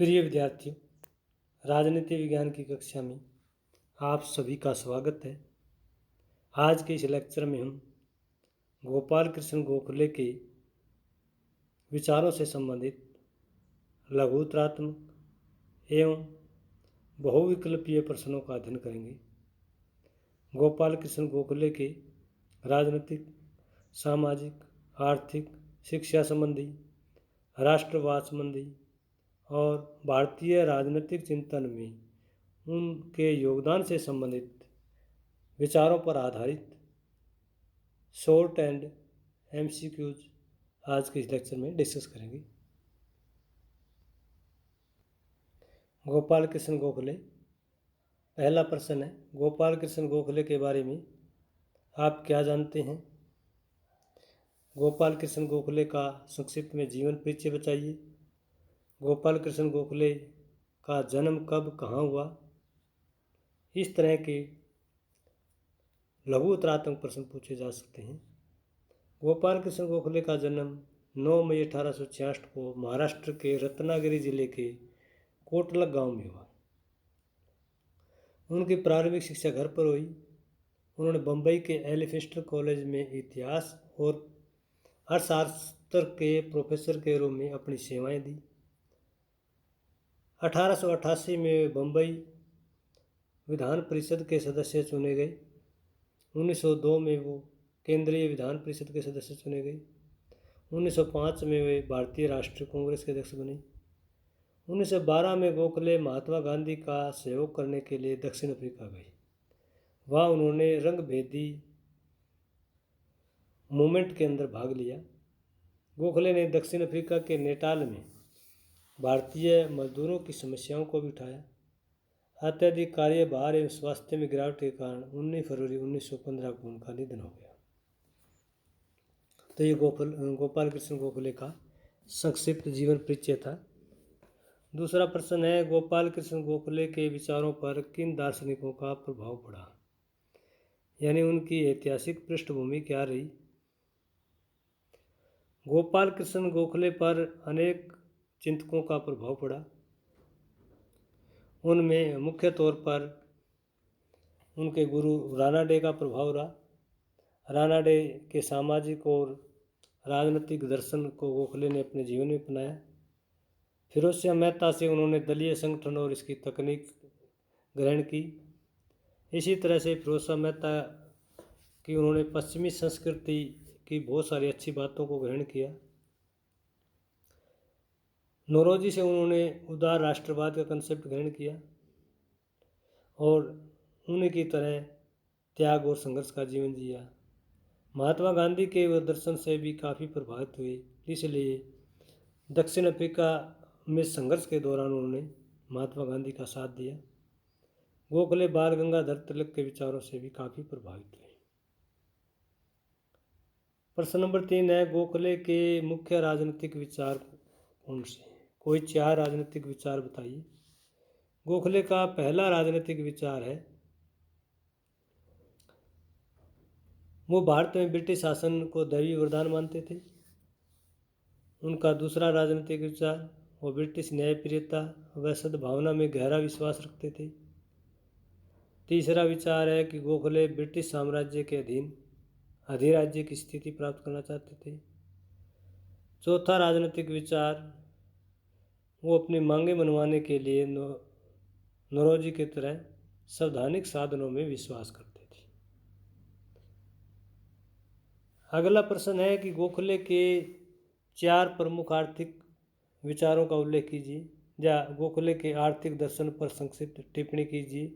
प्रिय विद्यार्थियों, राजनीति विज्ञान की कक्षा में आप सभी का स्वागत है। आज के इस लेक्चर में हम गोपाल कृष्ण गोखले के विचारों से संबंधित लघुतरात्मक एवं बहुविकल्पीय प्रश्नों का अध्ययन करेंगे। गोपाल कृष्ण गोखले के राजनीतिक, सामाजिक, आर्थिक, शिक्षा संबंधी, राष्ट्रवाद संबंधी और भारतीय राजनीतिक चिंतन में उनके योगदान से संबंधित विचारों पर आधारित शॉर्ट एंड एमसीक्यूज आज के इस लेक्चर में डिस्कस करेंगे। गोपाल कृष्ण गोखले, पहला प्रश्न है, गोपाल कृष्ण गोखले के बारे में आप क्या जानते हैं? गोपाल कृष्ण गोखले का संक्षिप्त में जीवन परिचय बताइए। गोपाल कृष्ण गोखले का जन्म कब कहाँ हुआ? इस तरह के लघु उत्तरात्मक प्रश्न पूछे जा सकते हैं। गोपाल कृष्ण गोखले का जन्म 9 मई 1866 को महाराष्ट्र के रत्नागिरी जिले के कोटलक गांव में हुआ। उनकी प्रारंभिक शिक्षा घर पर हुई। उन्होंने बम्बई के एलिफिंस्टन कॉलेज में इतिहास और अर्थशास्त्र के प्रोफेसर के रूप में अपनी सेवाएं दी। 1888 में बम्बई विधान परिषद के सदस्य चुने गए। 1902 में वो केंद्रीय विधान परिषद के सदस्य चुने गए। 1905 में वे भारतीय राष्ट्रीय कांग्रेस के अध्यक्ष बने। 1912 में गोखले महात्मा गांधी का सहयोग करने के लिए दक्षिण अफ्रीका गए। वहाँ उन्होंने रंगभेदी मूवमेंट के अंदर भाग लिया। गोखले ने दक्षिण अफ्रीका के नेटाल में भारतीय मजदूरों की समस्याओं को भी उठाया। अत्यधिक कार्यभार एवं स्वास्थ्य में गिरावट के कारण 19 फरवरी 1915 को उनका निधन हो गया। तो ये गोपाल कृष्ण गोखले का संक्षिप्त जीवन परिचय था। दूसरा प्रश्न है, गोपाल कृष्ण गोखले के विचारों पर किन दार्शनिकों का प्रभाव पड़ा, यानी उनकी ऐतिहासिक पृष्ठभूमि क्या रही? गोपाल कृष्ण गोखले पर अनेक चिंतकों का प्रभाव पड़ा। उनमें मुख्य तौर पर उनके गुरु रानाडे का प्रभाव रहा। रानाडे के सामाजिक और राजनीतिक दर्शन को गोखले ने अपने जीवन में अपनाया। फिरोज मेहता से उन्होंने दलीय संगठन और इसकी तकनीक ग्रहण की। इसी तरह से फिरोज मेहता की उन्होंने पश्चिमी संस्कृति की बहुत सारी अच्छी बातों को ग्रहण किया। नौरोजी से उन्होंने उदार राष्ट्रवाद का कंसेप्ट ग्रहण किया और उन्हीं की तरह त्याग और संघर्ष का जीवन जिया। महात्मा गांधी के वह दर्शन से भी काफ़ी प्रभावित हुए, इसलिए दक्षिण अफ्रीका में संघर्ष के दौरान उन्होंने महात्मा गांधी का साथ दिया। गोखले बाल गंगाधर तिलक के विचारों से भी काफ़ी प्रभावित हुए। प्रश्न नंबर 3 है, गोखले के मुख्य राजनीतिक विचार कौन से? कोई 4 राजनीतिक विचार बताइए। गोखले का पहला राजनीतिक विचार है, वो भारत में ब्रिटिश शासन को दैवीय वरदान मानते थे। उनका दूसरा राजनीतिक विचार, वो ब्रिटिश न्यायप्रियता व सद्भावना में गहरा विश्वास रखते थे। तीसरा विचार है कि गोखले ब्रिटिश साम्राज्य के अधीन अधिराज्य की स्थिति प्राप्त करना चाहते थे। चौथा राजनीतिक विचार, वो अपनी मांगें मनवाने के लिए नौरोजी की तरह संवैधानिक साधनों में विश्वास करते थे। अगला प्रश्न है कि गोखले के 4 प्रमुख आर्थिक विचारों का उल्लेख कीजिए, या गोखले के आर्थिक दर्शन पर संक्षिप्त टिप्पणी कीजिए,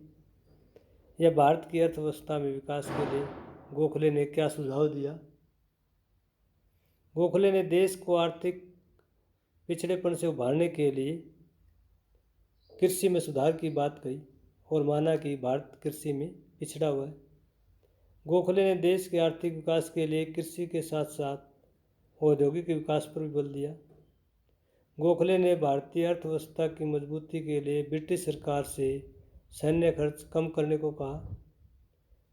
या भारत की अर्थव्यवस्था में विकास के लिए गोखले ने क्या सुझाव दिया। गोखले ने देश को आर्थिक पिछड़ेपन से उभारने के लिए कृषि में सुधार की बात कही और माना कि भारत कृषि में पिछड़ा हुआ है। गोखले ने देश के आर्थिक विकास के लिए कृषि के साथ साथ औद्योगिक विकास पर भी बल दिया। गोखले ने भारतीय अर्थव्यवस्था की मजबूती के लिए ब्रिटिश सरकार से सैन्य खर्च कम करने को कहा।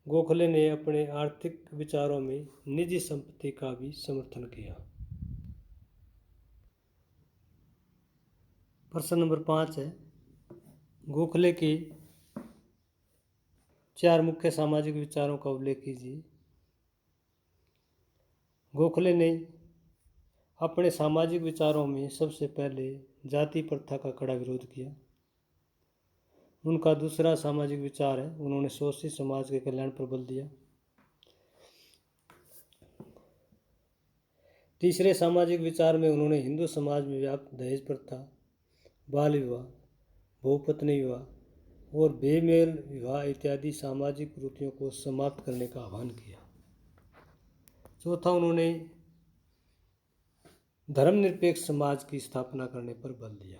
गोखले ने अपने आर्थिक विचारों में निजी संपत्ति का भी समर्थन किया। प्रश्न नंबर 5 है, गोखले के 4 मुख्य सामाजिक विचारों का उल्लेख कीजिए। गोखले ने अपने सामाजिक विचारों में सबसे पहले जाति प्रथा का कड़ा विरोध किया। उनका दूसरा सामाजिक विचार है, उन्होंने शोषित समाज के कल्याण पर बल दिया। तीसरे सामाजिक विचार में उन्होंने हिंदू समाज में व्याप्त दहेज प्रथा, बाल विवाह, बहुपत्नी विवाह और बेमेल विवाह इत्यादि सामाजिक कुरीतियों को समाप्त करने का आह्वान किया। चौथा, उन्होंने धर्मनिरपेक्ष समाज की स्थापना करने पर बल दिया।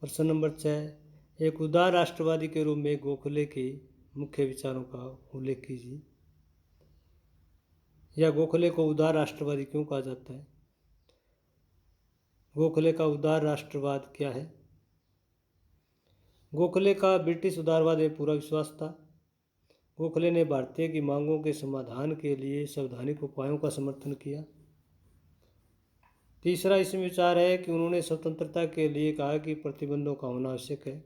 प्रश्न नंबर 6, एक उदार राष्ट्रवादी के रूप में गोखले के मुख्य विचारों का उल्लेख कीजिए। या गोखले को उदार राष्ट्रवादी क्यों कहा जाता है? गोखले का उदार राष्ट्रवाद क्या है? गोखले का ब्रिटिश उदारवाद में पूरा विश्वास था। गोखले ने भारतीय की मांगों के समाधान के लिए संवैधानिक उपायों का समर्थन किया। तीसरा इसमें विचार है कि उन्होंने स्वतंत्रता के लिए कहा कि प्रतिबंधों का होना आवश्यक है।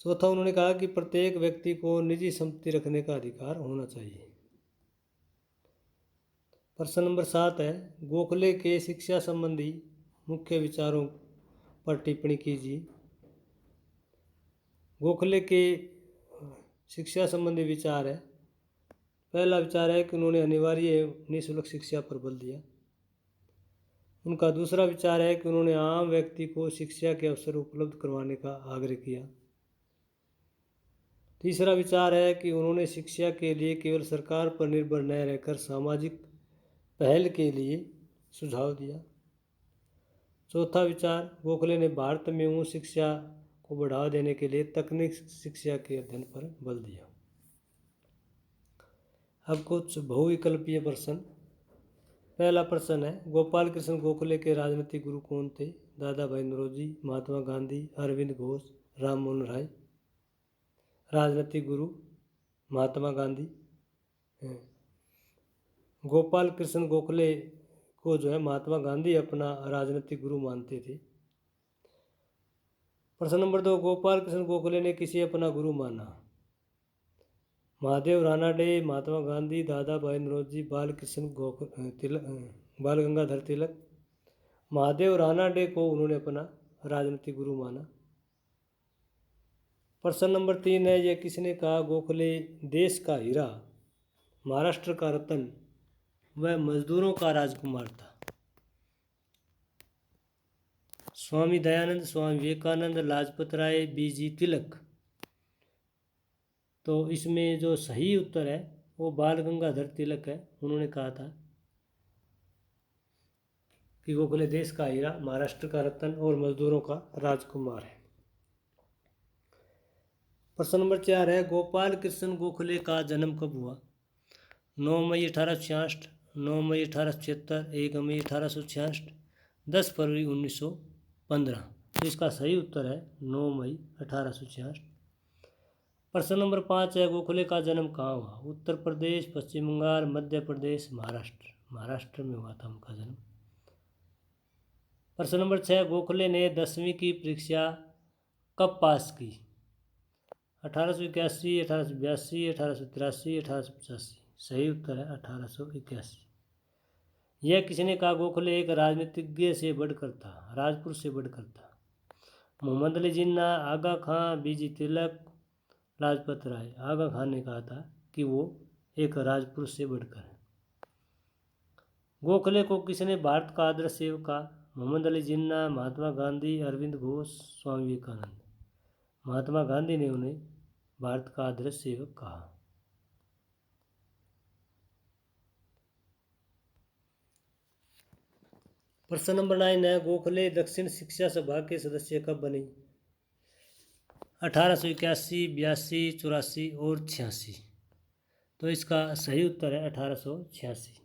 चौथा, उन्होंने कहा कि प्रत्येक व्यक्ति को निजी संपत्ति रखने का अधिकार होना चाहिए। प्रश्न नंबर 7 है, गोखले के शिक्षा संबंधी मुख्य विचारों पर टिप्पणी कीजिए। गोखले के शिक्षा संबंधी विचार है, पहला विचार है कि उन्होंने अनिवार्य निःशुल्क शिक्षा पर बल दिया। उनका दूसरा विचार है कि उन्होंने आम व्यक्ति को शिक्षा के अवसर उपलब्ध करवाने का आग्रह किया। तीसरा विचार है कि उन्होंने शिक्षा के लिए केवल सरकार पर निर्भर न रहकर सामाजिक पहल के लिए सुझाव दिया। चौथा विचार, गोखले ने भारत में उच्च शिक्षा को बढ़ावा देने के लिए तकनीक शिक्षा के अध्ययन पर बल दिया। अब कुछ बहुविकल्पीय प्रश्न। पहला प्रश्न है, गोपाल कृष्ण गोखले के राजनीतिक गुरु कौन थे? दादा भाई नौरोजी, महात्मा गांधी, अरविंद घोष, राम मोहन राय। राजनीतिक गुरु महात्मा गांधी। गोपाल कृष्ण गोखले को जो है महात्मा गांधी अपना राजनीतिक गुरु मानते थे। प्रश्न नंबर 2, गोपाल कृष्ण गोखले ने किसे अपना गुरु माना? महादेव रानाडे, महात्मा गांधी, दादा भाई नौरोजी, बाल गंगाधर तिलक। महादेव रानाडे को उन्होंने अपना राजनीतिक गुरु माना। प्रश्न नंबर 3 है, यह किसने कहा गोखले देश का हीरा, महाराष्ट्र का रतन वह मजदूरों का राजकुमार था? स्वामी दयानंद, स्वामी विवेकानंद, लाजपत राय, बीजी तिलक। तो इसमें जो सही उत्तर है वो बाल गंगाधर तिलक है। उन्होंने कहा था कि गोखले देश का हीरा, महाराष्ट्र का रतन और मजदूरों का राजकुमार है। प्रश्न नंबर 4 है, गोपाल कृष्ण गोखले का जन्म कब हुआ? 9 मई 1866, 9 मई 1876, 1 मई 1866, 10 फरवरी 1915। तो इसका सही उत्तर है 9 मई 1866। प्रश्न नंबर 5 है, गोखले का जन्म कहाँ हुआ? उत्तर प्रदेश, पश्चिम बंगाल, मध्य प्रदेश, महाराष्ट्र। महाराष्ट्र में हुआ था उनका जन्म। प्रश्न नंबर 6, गोखले ने 10वीं की परीक्षा कब पास की? 1881, 1882, 1883, 1885। सही उत्तर है 1881। यह किसने कहा गोखले एक राजनीतिज्ञ से बढ़कर था, राजपुरुष से बढ़कर था? मोहम्मद अली जिन्ना, आगा खां, बीजी तिलक, लाजपत राय। आगा खान ने कहा था कि वो एक राजपुरुष से बढ़कर है। गोखले को किसने भारत का आदर्श सेवक कहा? मोहम्मद अली जिन्ना, महात्मा गांधी, अरविंद घोष, स्वामी विवेकानंद। महात्मा गांधी ने उन्हें भारत का आदर्श सेवक कहा। प्रश्न नंबर 9 है, गोखले दक्षिण शिक्षा सभा के सदस्य कब बने? 1881, 82, 84 और 86। तो इसका सही उत्तर है 1886।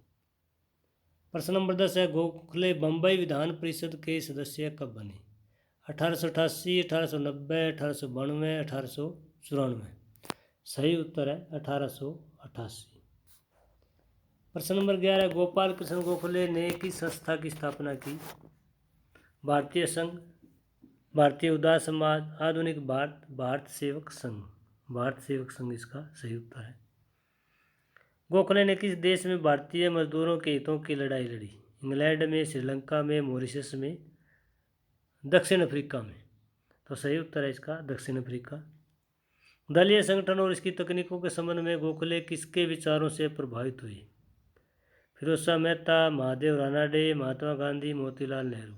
प्रश्न नंबर 10 है, गोखले बम्बई विधान परिषद के सदस्य कब बने? 1888, 1890, 1892, 1894। सही उत्तर है 1888। प्रश्न नंबर 11 है, गोपाल कृष्ण गोखले ने किस संस्था की स्थापना की? भारतीय संघ, भारतीय उदार समाज, आधुनिक भारत, भारत सेवक संघ। भारत सेवक संघ इसका सही उत्तर है। गोखले ने किस देश में भारतीय मजदूरों के हितों की लड़ाई लड़ी? इंग्लैंड में, श्रीलंका में, मॉरिशस में, दक्षिण अफ्रीका में। तो सही उत्तर है इसका दक्षिण अफ्रीका। दलीय संगठन और इसकी तकनीकों के संबंध में गोखले किसके विचारों से प्रभावित हुए? फिरोज शाह मेहता, महादेव रानाडे, महात्मा गांधी, मोतीलाल नेहरू।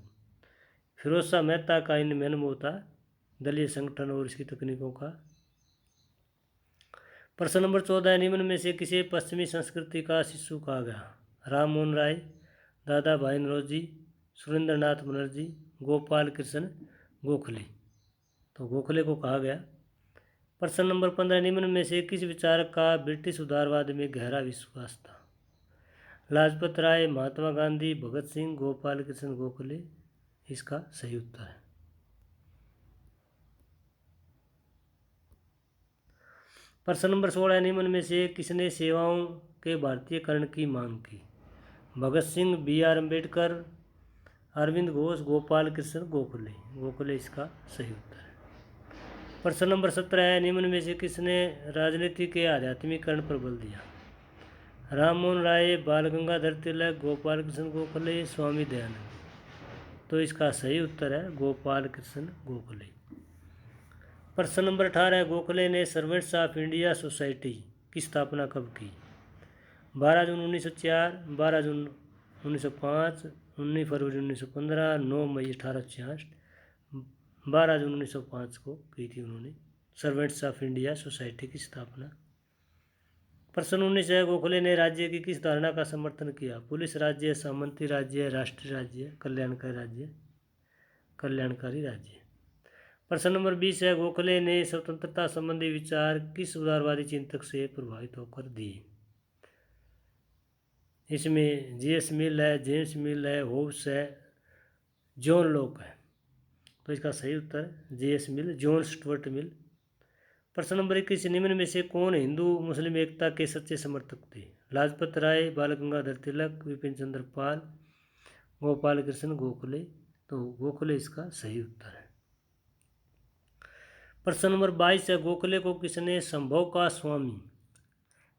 फिरोज शाह मेहता का इनमें अनुभव था दलीय संगठन और इसकी तकनीकों का। प्रश्न नंबर 14, निम्न में से किसे पश्चिमी संस्कृति का शिशु कहा गया? राम मोहन राय, दादा भाई नौरोजी, सुरेंद्र नाथ बनर्जी, गोपाल कृष्ण गोखले। तो गोखले को कहा गया। प्रश्न नंबर 15, निम्न में से किस विचारक का ब्रिटिश उदारवाद में गहरा विश्वास था? लाजपत राय, महात्मा गांधी, भगत सिंह, गोपाल कृष्ण गोखले। इसका सही उत्तर है। प्रश्न नंबर 16, निम्न में से किसने सेवाओं के भारतीयकरण की मांग की? Bhagat Singh, B are Ambedkar, Arvind Ghosh, Gopal Krishna Gokhale. गोखले इसका सही उत्तर है। प्रश्न नंबर 17 है, निम्न में से किसने राजनीति के आध्यात्मिकरण पर बल दिया? राम मोहन राय, बाल गंगाधर तिलक, गोपाल कृष्ण गोखले, स्वामी दयानंद। तो इसका सही उत्तर है गोपाल कृष्ण गोखले। प्रश्न नंबर 18, गोखले ने सर्वेंट्स ऑफ इंडिया सोसाइटी की स्थापना कब की? 12 जून 1904, 12 जून 1905, 19 फरवरी 1915, 9 मई 1866। 12 जून 1905 को की थी उन्होंने सर्वेंट्स ऑफ इंडिया सोसाइटी की स्थापना। प्रश्न 19 है, गोखले ने राज्य की किस धारणा का समर्थन किया? पुलिस राज्य, सामंती राज्य, राष्ट्रीय राज्य, कल्याणकारी राज्य। कल्याणकारी राज्य। प्रश्न नंबर 20 है, गोखले ने स्वतंत्रता संबंधी विचार किस उदारवादी चिंतक से प्रभावित होकर दिए? इसमें जीएस मिल है, जेम्स मिल है, होब्स है, जॉन लॉक है। तो इसका सही उत्तर है जीएस मिल, जॉन स्टुअर्ट मिल। प्रश्न नंबर 21, निम्न में से कौन हिंदू मुस्लिम एकता के सच्चे समर्थक थे? लाजपत राय, बाल गंगाधर तिलक, विपिन चंद्र पाल, गोपाल कृष्ण गोखले। तो गोखले इसका सही उत्तर है। प्रश्न नंबर 22 है, गोखले को किसने संभव का स्वामी,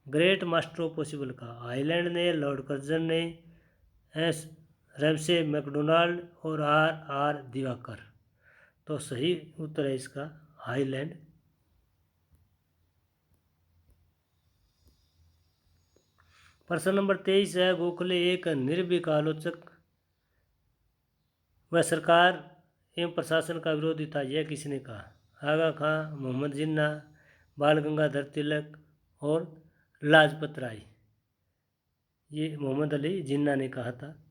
ग्रेट मास्टर ऑफ पॉसिबल कहा? हाईलैंड ने, लॉर्ड कर्जन ने, एस रैमसे मैकडोनाल्ड और आर आर दिवाकर। तो सही उत्तर है इसका हाईलैंड। प्रश्न नंबर 23 है, गोखले एक निर्भीक आलोचक व सरकार एवं प्रशासन का विरोधी था, यह किसने कहा? आगा खां, मोहम्मद जिन्ना, बाल गंगाधर तिलक और लाजपत राय। ये मोहम्मद अली जिन्ना ने कहा था।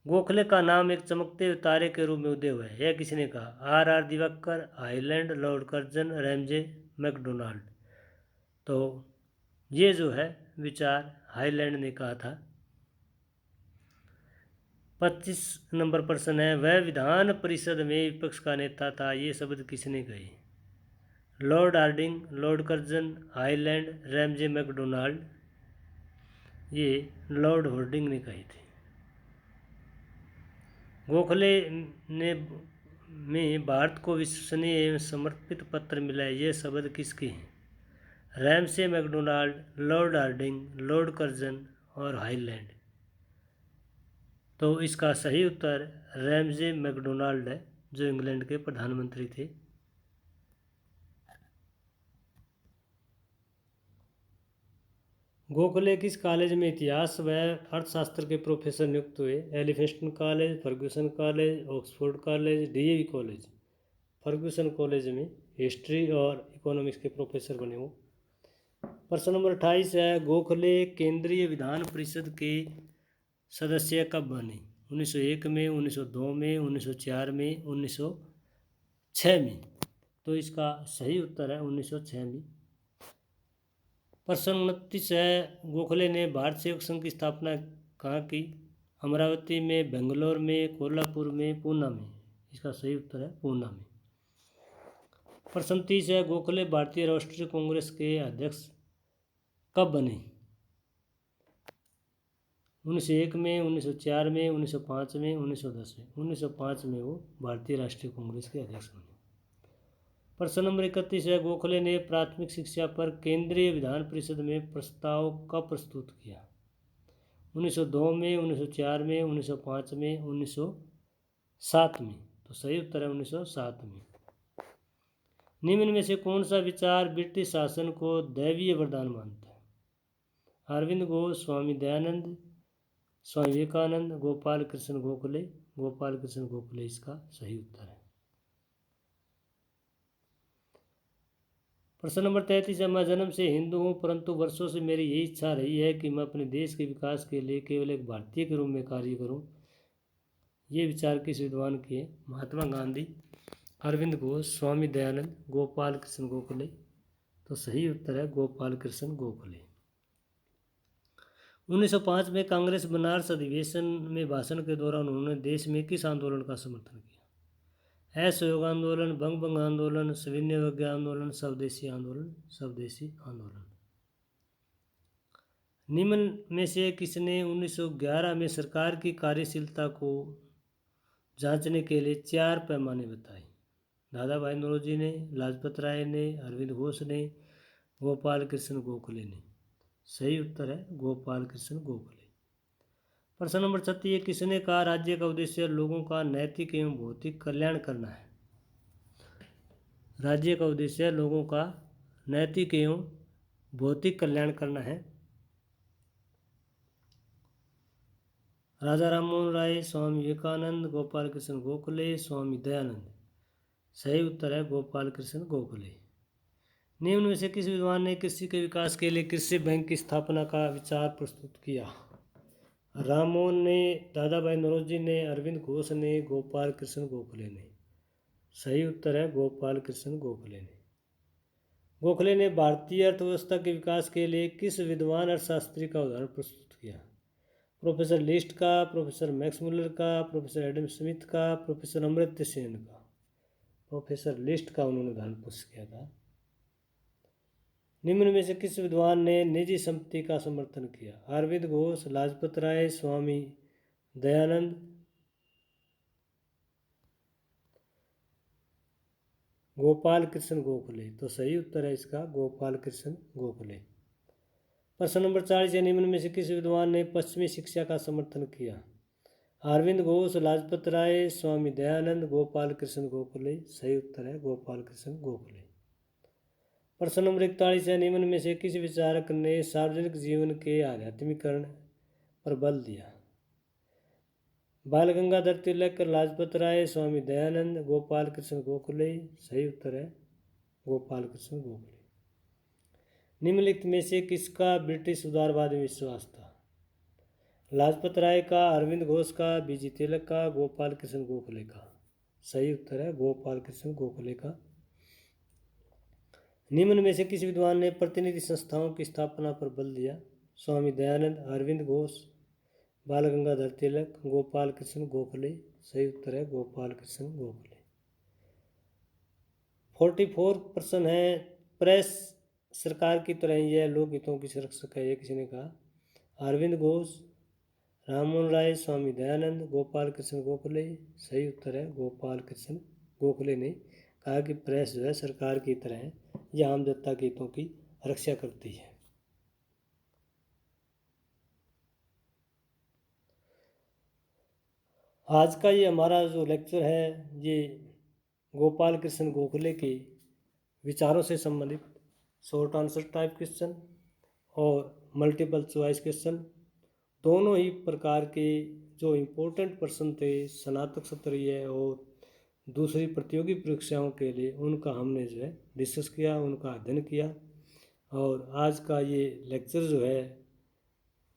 गोखले का नाम एक चमकते हुए तारे के रूप में उदय हुआ है, यह किसने कहा? R R Diwakar, Highland, Lord Curzon, Ramsay MacDonald. तो ये जो है विचार हाईलैंड ने कहा था। 25 नंबर प्रश्न है, वह विधान परिषद में विपक्ष का नेता था, ये शब्द किसने कहे? Lord Hardinge, Lord Curzon, Highland, Ramsay MacDonald. ये लॉर्ड हार्डिंग ने कहे थे। गोखले ने में भारत को विश्वसनीय एवं समर्पित पत्र मिला है, ये शब्द किसके हैं? Ramsay MacDonald, Lord Hardinge, Lord Curzon और हाईलैंड। तो इसका सही उत्तर रैमजे मैकडोनाल्ड है, जो इंग्लैंड के प्रधानमंत्री थे। गोखले किस कॉलेज में इतिहास व अर्थशास्त्र के प्रोफेसर नियुक्त हुए? Elphinstone college, Fergusson college, Oxford college, DAV college. Fergusson college में हिस्ट्री और इकोनॉमिक्स के प्रोफेसर बने वो। प्रश्न नंबर 28 है, गोखले केंद्रीय विधान परिषद के सदस्य कब बने? 1901 में, 1902 में, 1904 में, 1906 में। तो इसका सही उत्तर है 1906 में। प्रश्न 29 है, गोखले ने भारत सेवक संघ की स्थापना कहाँ की? अमरावती में, बेंगलोर में, कोल्हापुर में, पूना में। इसका सही उत्तर है पूना में। प्रश्न 30 है, गोखले भारतीय राष्ट्रीय कांग्रेस के अध्यक्ष कब बने? 1901 में, 1904 में, 1905 में, 1910 में। 1905 में वो भारतीय राष्ट्रीय कांग्रेस के अध्यक्ष बने। प्रश्न नंबर 31 है, गोखले ने प्राथमिक शिक्षा पर केंद्रीय विधान परिषद में प्रस्ताव कब प्रस्तुत किया? 1902 में, 1904 में, 1905 में, 1907 में। तो सही उत्तर है 1907 में। निम्न में से कौन सा विचार ब्रिटिश शासन को दैवीय वरदान मानता है? अरविंद घोष, स्वामी दयानंद, स्वामी विवेकानंद, गोपाल कृष्ण गोखले। गोपाल कृष्ण गोखले इसका सही उत्तर है। प्रश्न नंबर 33 है, मैं जन्म से हिंदू हूँ परंतु वर्षों से मेरी यही इच्छा रही है कि मैं अपने देश के विकास के लिए केवल एक भारतीय के रूप में कार्य करूँ। ये विचार किस विद्वान के हैं? महात्मा गांधी, अरविंद घोष, स्वामी दयानंद, गोपाल कृष्ण गोखले। तो सही उत्तर है गोपाल कृष्ण गोखले। 1905 में कांग्रेस बनारस अधिवेशन में भाषण के दौरान उन्होंने देश में किस आंदोलन का समर्थन किया? असहयोग आंदोलन, बंग आंदोलन, सविनय अवज्ञा आंदोलन, स्वदेशी आंदोलन। स्वदेशी आंदोलन। निम्न में से किसने 1911 में सरकार की कार्यशीलता को जांचने के लिए 4 पैमाने बताए? दादा भाई नौरोजी ने, लाजपत राय ने, अरविंद घोष ने, गोपाल कृष्ण गोखले ने। सही उत्तर है गोपाल कृष्ण गोखले। प्रश्न नंबर 36, किसने कहा राज्य का उद्देश्य लोगों का नैतिक एवं भौतिक कल्याण करना है? राज्य का उद्देश्य लोगों का नैतिक एवं भौतिक कल्याण करना है। राजा राममोहन राय, स्वामी विवेकानंद, गोपाल कृष्ण गोखले, स्वामी दयानंद। सही उत्तर है गोपाल कृष्ण गोखले। निम्न में से किस विद्वान ने कृषि के विकास के लिए कृषि बैंक की स्थापना का विचार प्रस्तुत किया? राममोहन ने, दादा भाई नौरोजी ने, अरविंद घोष ने, गोपाल कृष्ण गोखले ने। सही उत्तर है गोपाल कृष्ण गोखले ने। गोखले ने भारतीय अर्थव्यवस्था के विकास के लिए किस विद्वान अर्थशास्त्री का उदाहरण प्रस्तुत किया? प्रोफेसर लिस्ट का, प्रोफेसर मैक्स मुलर का, प्रोफेसर एडम स्मिथ का, प्रोफेसर अमर्त्य सेन का। प्रोफेसर लिस्ट का उन्होंने उदाहरण प्रस्तुत किया था। निम्न में से किस विद्वान ने निजी संपत्ति का समर्थन किया? अरविंद घोष, लाजपत राय, स्वामी दयानंद, गोपाल कृष्ण गोखले। तो सही उत्तर है इसका गोपाल कृष्ण गोखले। प्रश्न नंबर 40, निम्न में से किस विद्वान ने पश्चिमी शिक्षा का समर्थन किया? अरविंद घोष, लाजपत राय, स्वामी दयानंद, गोपाल कृष्ण गोखले। सही उत्तर है गोपाल कृष्ण गोखले। प्रश्न नंबर 41 है, निम्न में से किस विचारक ने सार्वजनिक जीवन के आध्यात्मिकरण पर बल दिया? बाल गंगाधर तिलक, लाजपत राय, स्वामी दयानंद, गोपाल कृष्ण गोखले। सही उत्तर है गोपाल कृष्ण गोखले। निम्नलिखित में से किसका ब्रिटिश उदारवाद में विश्वास था? लाजपत राय का, अरविंद घोष का, बीजी तिलक का, गोपाल कृष्ण गोखले का। सही उत्तर है गोपाल कृष्ण गोखले का। निम्न में से किस विद्वान ने प्रतिनिधि संस्थाओं की स्थापना पर बल दिया? स्वामी दयानंद, अरविंद घोष, बाल गंगाधर तिलक, गोपाल कृष्ण गोखले। सही उत्तर है गोपाल कृष्ण गोखले। 44 प्रश्न है, प्रेस सरकार की तरह ही है, लोक हितों की सुरक्षक है, ये किसी ने कहा? अरविंद घोष, राममोहन राय, स्वामी दयानंद, गोपाल कृष्ण गोखले। सही उत्तर है गोपाल कृष्ण गोखले ने कहा कि प्रेस जो है सरकार की तरह है, यह आम जनता के हितों की रक्षा करती है। आज का ये हमारा जो लेक्चर है ये गोपाल कृष्ण गोखले के विचारों से संबंधित शॉर्ट आंसर टाइप क्वेश्चन और मल्टीपल चॉइस क्वेश्चन दोनों ही प्रकार के जो इम्पोर्टेंट प्रश्न थे स्नातक स्तरीय और दूसरी प्रतियोगी परीक्षाओं के लिए, उनका हमने जो है डिस्कस किया, उनका अध्ययन किया। और आज का ये लेक्चर जो है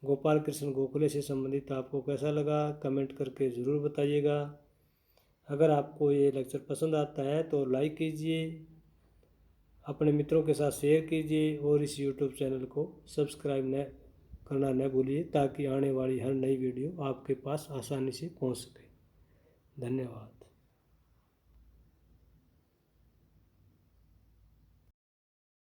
गोपाल कृष्ण गोखले से संबंधित आपको कैसा लगा कमेंट करके ज़रूर बताइएगा। अगर आपको ये लेक्चर पसंद आता है तो लाइक कीजिए, अपने मित्रों के साथ शेयर कीजिए और इस यूट्यूब चैनल को सब्सक्राइब न करना न भूलिए ताकि आने वाली हर नई वीडियो आपके पास आसानी से पहुंच सके। धन्यवाद।